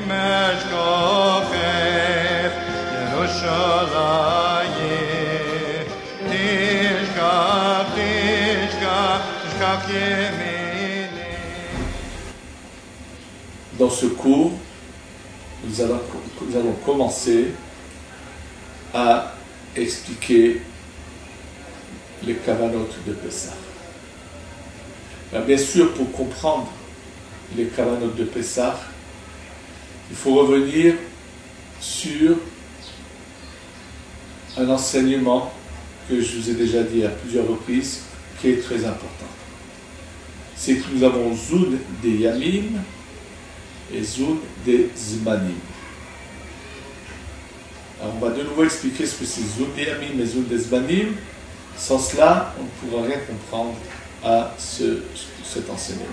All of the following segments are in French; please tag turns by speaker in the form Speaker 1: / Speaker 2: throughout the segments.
Speaker 1: משכוחך ירושלים תשכח תשכח תשכח ימיני.
Speaker 2: Dans ce cours, nous allons commencer à expliquer les kavanot de Pessah. Bien sûr, pour comprendre les kavanot de Pessah, il faut revenir sur un enseignement que je vous ai déjà dit à plusieurs reprises, qui est très important. C'est que nous avons Zoun des Yamim et Zoun des Zmanim. Alors on va de nouveau expliquer ce que c'est Zoun des Yamim et Zoun des Zmanim. Sans cela, on ne pourra rien comprendre à cet enseignement.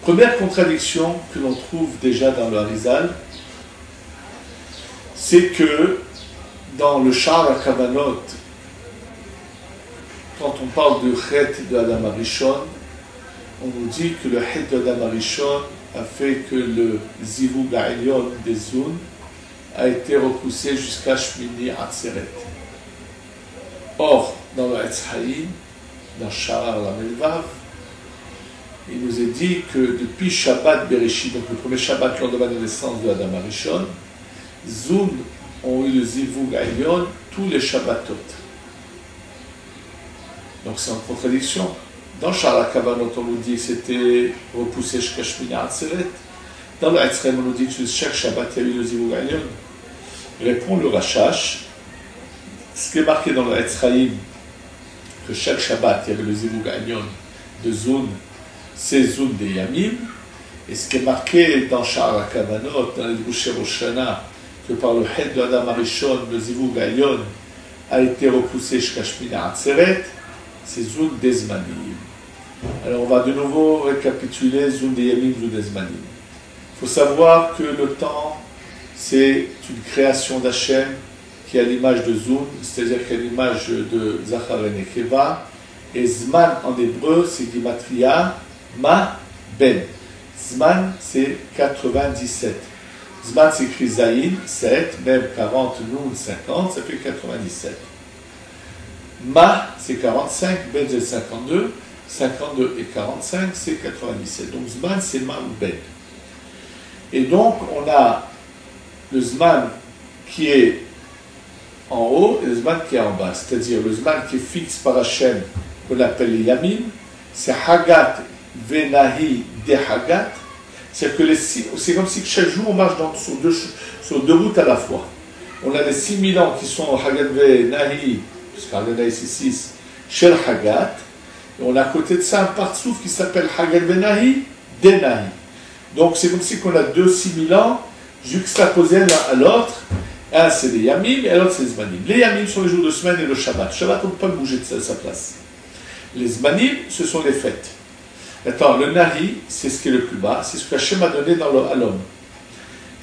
Speaker 2: Première contradiction que l'on trouve déjà dans le Harizal, c'est que dans le Sha'ar HaKavanot, quand on parle de Chet de Adam Arishon, on nous dit que le Chet de Adam Arishon a fait que le Zivug Ha'elyon des Zoun a été repoussé jusqu'à Shmini Atzeret. Or, dans le Etz Haïm, dans Sha'ar Lamed-Vav, il nous est dit que depuis Shabbat Bereshit, donc le premier Shabbat lors de la naissance de Adam Arishon, Zoun ont eu le Zivug Ha'elyon tous les Shabbatot. Donc c'est en contradiction. Dans Sha'ar HaKavanot, on nous dit que c'était repoussé jusqu'à Shmini Atzeret. Dans le Etz Haïm, on nous dit que chaque Shabbat, il y a eu le Zivug Ha'elyon. Répond le Rashash, ce qui est marqué dans le Etz Haïm, que chaque Shabbat, il y avait le Zivug Ha'elyon de Zoun, c'est Zoun des Yamim, et ce qui est marqué dans Sha'ar HaKavanot, dans les Drushay Rosh Hashanah, que par le Chet de Adam Arishon, le Zivug Ha'elyon a été repoussé jusqu'à Shmini Atzeret, c'est Zoun des Zmanim. Alors on va de nouveau récapituler Zoun des Yamim, Zoun des Zmanim. Il faut savoir que le temps, c'est une création d'Hachem qui est à l'image de Zoun, c'est-à-dire qui est à l'image de Zachar et Nekeva, et Zman en hébreu, c'est Gematria, Ma, Ben. Zman, c'est 97. Zman s'écrit Zayin, 7, même 40, Noun, 50, ça fait 97. Ma, c'est 45, Ben, c'est 52, 52 et 45, c'est 97. Donc Zman, c'est Ma ou Ben. Et donc, on a le Zman qui est en haut et le Zman qui est en bas. C'est-à-dire le Zman qui est fixe par Hachem, qu'on appelle les Yamim, c'est Hagat, Venahi, de Hagat. C'est comme si chaque jour on marche sur deux routes à la fois. On a les 6000 ans qui sont Hagat, Venahi, puisque Hagat, Venahi c'est 6, Shel Hagat. Et on a à côté de ça un partsouf qui s'appelle Hagat, Venahi, Denahi. Donc c'est comme si on a deux 6000 ans juxtaposés l'un à l'autre. Un c'est les Yamim et l'autre c'est les Zmanim. Les Yamim sont les jours de semaine et le Shabbat. Le Shabbat on ne peut pas bouger de sa place. Les Zmanim, ce sont les fêtes. Attends, le Nahi, c'est ce qui est le plus bas, c'est ce que Hachem a donné à l'homme.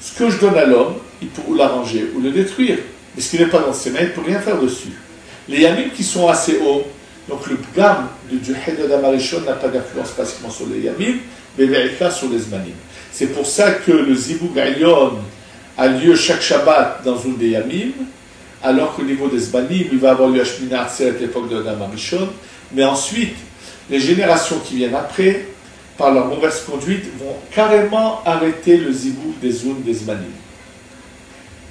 Speaker 2: Ce que je donne à l'homme, il peut ou l'arranger ou le détruire. Mais ce qui n'est pas dans ses mains, il ne peut rien faire dessus. Les Yamim qui sont assez hauts, donc le gamme du Chet d'Adam Arishon n'a pas d'influence pratiquement sur les Yamim, mais Ve'ika sur les Zmanim. C'est pour ça que le Zivug Ha'elyon a lieu chaque Shabbat dans une des Yamim, alors qu'au niveau des Zmanim, il va avoir lieu à Shmini Atzeret à l'époque de Adam Arishon, mais ensuite, les générations qui viennent après, par leur mauvaise conduite, vont carrément arrêter le Zivug des Zoun des Zmanim.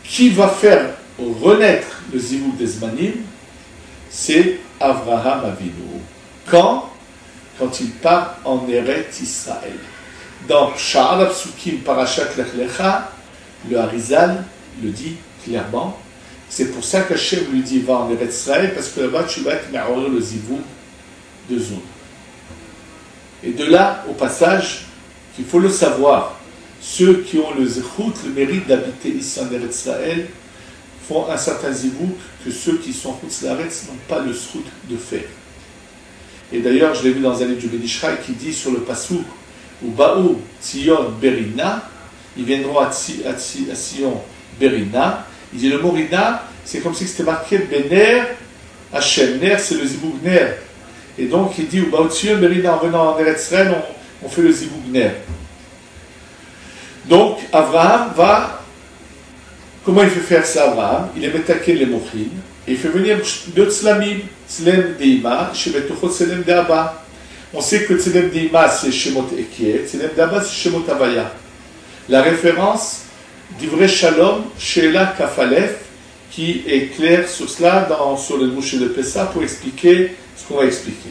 Speaker 2: Qui va faire renaître le Zivug des Zmanim? C'est Avraham Avinu. Quand il part en Eretz Israël. Dans Sha'ar HaPsukim Parashat Lech Lecha, le Harizal le dit clairement. C'est pour ça qu'Hachem lui dit va en Eretz Israël, parce que là-bas tu vas être me'oré le Zivug de Zoun. Et de là, au passage, qu'il faut le savoir, ceux qui ont le zechut, le mérite d'habiter ici en Eretz Israël, font un certain zivug que ceux qui sont en Chutz La'aretz n'ont pas le zechut de faire. Et d'ailleurs, je l'ai vu dans un livre du Ben Ish Chai qui dit sur le pasuk ou Baou Tzion Berina, ils viendront à Sion Berina. Il dit le mot Rina, c'est comme si c'était marqué Bener Hachem. Ner, c'est le zivug Ner. Et donc il dit ou Baou Tzion Berina, en venant en Eretz Israël, on fait le zivug Ner. Donc, Abraham va, comment il fait faire ça, Abraham? Il est metaken les mochin, et il fait venir deux tzlamim, tzlem deima, shebetochot tzlem deaba. On sait que tzlem deima c'est Shemot Ekieh, tzlem deaba c'est Shemot Havaya. La référence d'Ivrei Shalom, Sheila Kafalef, qui est claire sur cela sur le boucher de Pessah pour expliquer ce qu'on va expliquer.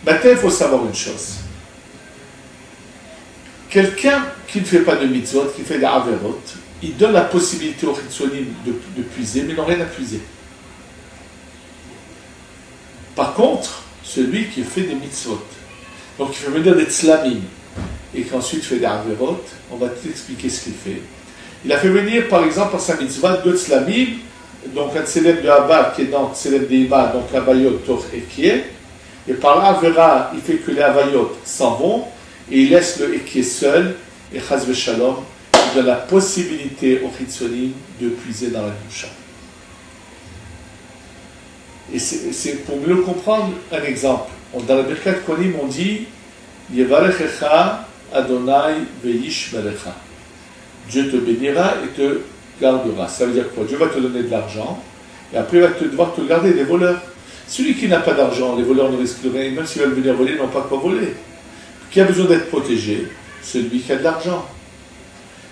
Speaker 2: Maintenant, il faut savoir une chose. Quelqu'un qui ne fait pas de mitzvot, qui fait des averot, il donne la possibilité aux chitzonim de puiser, mais ils n'ont rien à puiser. Par contre, celui qui fait des mitzvot, donc il fait venir des tzlamim, et qu'ensuite fait des averot, on va t'expliquer ce qu'il fait. Il a fait venir, par exemple, par sa mitzvah, deux tzlamim, donc un tzélem de Abba qui est dans tzélem de Ima, donc Havayot, Toch et Ekieh, et par l'Avera, il fait que les Havayot s'en vont, et il laisse le Ekieh seul, et Chaz v'Shalom, il donne la possibilité aux Chitzonim de puiser dans la Gdusha. Et c'est pour mieux comprendre un exemple. Dans la Birkat Kohanim, on dit Yevarechecha Adonai veish merecha. Dieu te bénira et te gardera. Ça veut dire quoi? Dieu va te donner de l'argent, et après il va devoir te garder des voleurs. Celui qui n'a pas d'argent, les voleurs ne risquent rien, même s'ils veulent venir voler, ils n'ont pas quoi voler. Qui a besoin d'être protégé? Celui qui a de l'argent.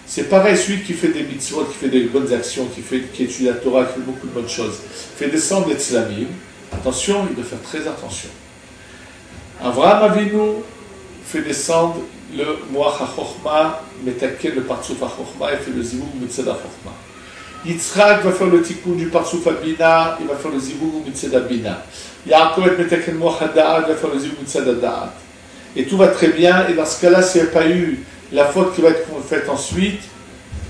Speaker 2: C'est pareil, celui qui fait des mitzvot, qui fait des bonnes actions, qui étudie la Torah, qui fait beaucoup de bonnes choses, fait descendre les tzlamim. Attention, il doit faire très attention. Avraham Avinu fait descendre le Moach HaChochma, Metaken le Partsouf HaChochma, et fait le Zivug Mitzad HaChochma. Yitzhak va faire le Tikkun du Partsouf HaBina, il va faire le Zivug Mitzad HaBina. Yaakov et Metaken Moach HaDa'at va faire le Zivug Mitzad HaDa'at. Et tout va très bien, et dans ce cas-là, s'il n'y a pas eu la faute qui va être faite ensuite,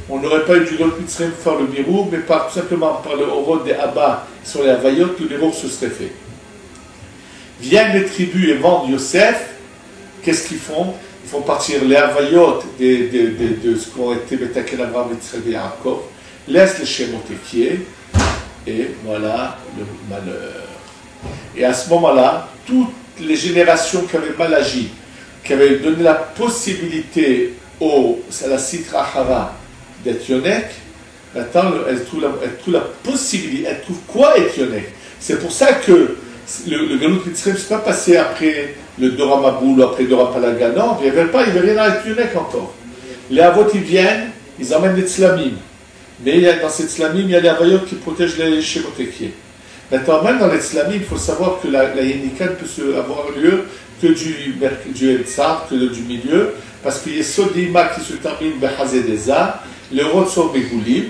Speaker 2: on n'aurait pas eu du Lot Mitzrayim pour faire le Birou, mais tout simplement par le Horod des Abba sur les Havayot, que le Birou se serait fait. Viennent les tribus et vendent Yosef, qu'est-ce qu'ils font? Ils font partir les Havayot de ce qu'ont été Metaken Abraham, Yitzhak et Yaakov, laissent les Shemot Ekieh, et voilà le malheur. Et à ce moment-là, toutes les générations qui avaient mal agi, qui avaient donné la possibilité à la Sitra Hara d'être Yonek, maintenant elle trouve la possibilité, elle trouve quoi être Yonek? C'est pour ça que le Galout Mitzrayim ne s'est pas passé après le Dora Maboul ou après Dora Palaga, non, il n'y avait rien à être Yonek encore. Les Avot, ils viennent, ils emmènent des Tzlamim, mais dans ces Tzlamim, il y a les Havayot qui protègent les Shemot Ekieh. Maintenant, même dans les Tzlamim, il faut savoir que la Yenika ne peut avoir lieu que du Etzar, que du milieu, parce qu'il y a Sodima qui se termine Behazedeza, les rods sont Begoulim,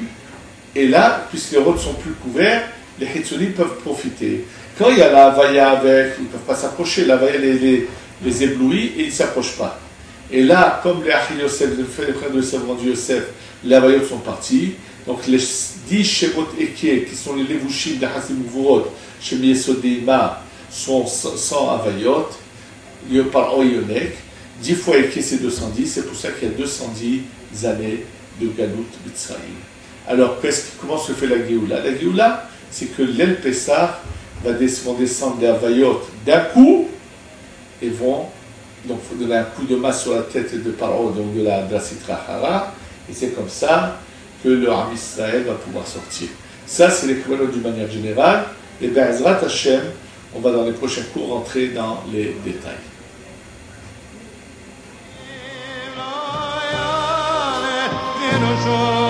Speaker 2: et là, puisque les rods sont plus couverts, les Hitzonim peuvent profiter. Quand il y a la Havaya avec, ils ne peuvent pas s'approcher, la Havaya les éblouit et ils ne s'approchent pas. Et là, comme les Achi Yosef, les frères de Yosef rendu Yosef, les Havayot sont partis, donc les 10 Shemot Ekieh, qui sont les Levushim de Hasim Uvurot, chez Miesodima, sont sans Havayot, par Oyonek, 10 fois Ekieh c'est 210, c'est pour ça qu'il y a 210 années de Galout Mitzrayim. Alors, comment se fait la Géoula? La Géoula, c'est que l'El Pessah vont descendre des Havayot d'un coup, et vont donc donner un coup de masse sur la tête de Paro, donc de la Sitra Hara, et c'est comme ça que le Ham Israël va pouvoir sortir. Ça, c'est les chronologies d'une manière générale, et bien, Ezrat Hashem, on va dans les prochains cours rentrer dans les détails.
Speaker 1: Show.